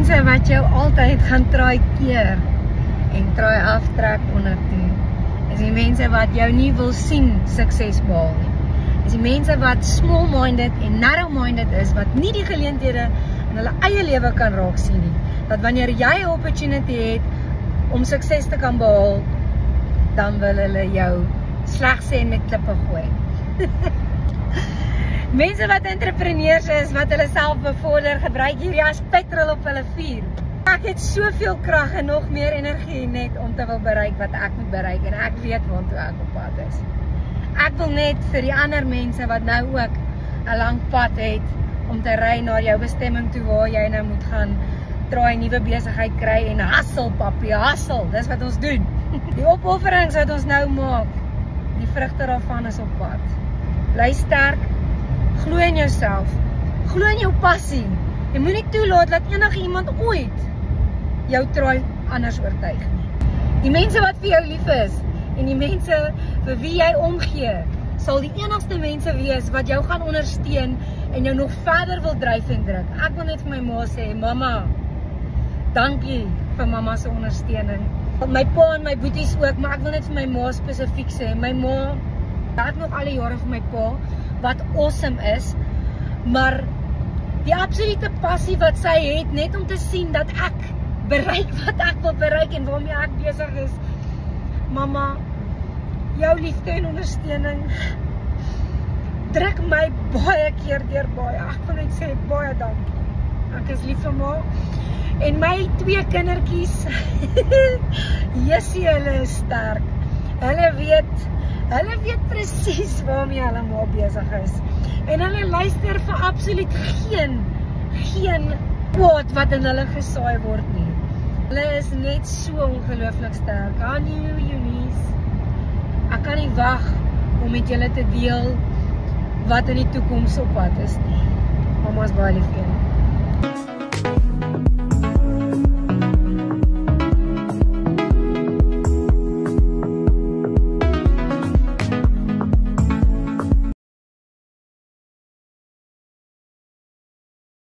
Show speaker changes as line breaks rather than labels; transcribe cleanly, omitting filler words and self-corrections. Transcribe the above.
mense wat jou altyd gaan try keer en try aftrek ondertoe. Is die mense wat jou nie wil sien sukses behaal nie. Is die mense wat small-minded en narrow-minded is, wat nie die geleenthede in hulle eie lewe kan raak sien nie. Dat wanneer jy 'n opportunity het om sukses te kan behaal, dan wil hulle jou sleg sê en met klippe gooi. Mense wat entrepreneurs is, wat hulle self bevorder, gebruik hierdie as petrol op hulle vuur. Ek het soveel krag en nog meer energie net om te wil bereik wat ek moet bereik en ek weet waartoe ek op pad is. Ek wil net vir die ander mense wat nou ook 'n lang pad het om te ry na jou bestemming toe waar jy nou moet gaan, draai 'n nuwe besigheid kry en hustle papie, hustle, dis wat ons doen. Die opofferings wat ons nou maak, die vrugte daarvan is op pad. Bly sterk, glo in jouself, glo in jou passie. Jy moet nie toelaat dat enige iemand ooit jou try anders oortuig nie. Die mense wat vir jou lief is en die mense vir wie jy omgee, sal die enigste mense wees wat jou gaan ondersteun en jou nog verder wil dryf en druk. Ek wil net vir my ma sê, mamma, dankie vir mamma se ondersteuning. My pa en my boeties ook, maar ek wil net vir my ma spesifiek sê, my ma, ek nog al die jare vir my pa, wat awesome is, maar die absolute passie wat sy het, net om te sien dat ek bereik wat ek wil bereik en waarmee ek besig is. Mamma, jou liefde en ondersteuning druk my baie keer deur baie. Ek wil net sê baie dankie. Ek is lief vir ma. En my 2 kindertjies, Jessie, hulle is sterk. Hulle weet presies waarmee hulle ma besig is. En hulle luister vir absoluut geen kwaad wat in hulle gesaai word nie. Hulle is net so ongelooflik sterk. Aan jou, Eunice. Ek kan nie wag om met julle te deel wat in die toekoms op pad is nie. Mama is baie lief vir julle.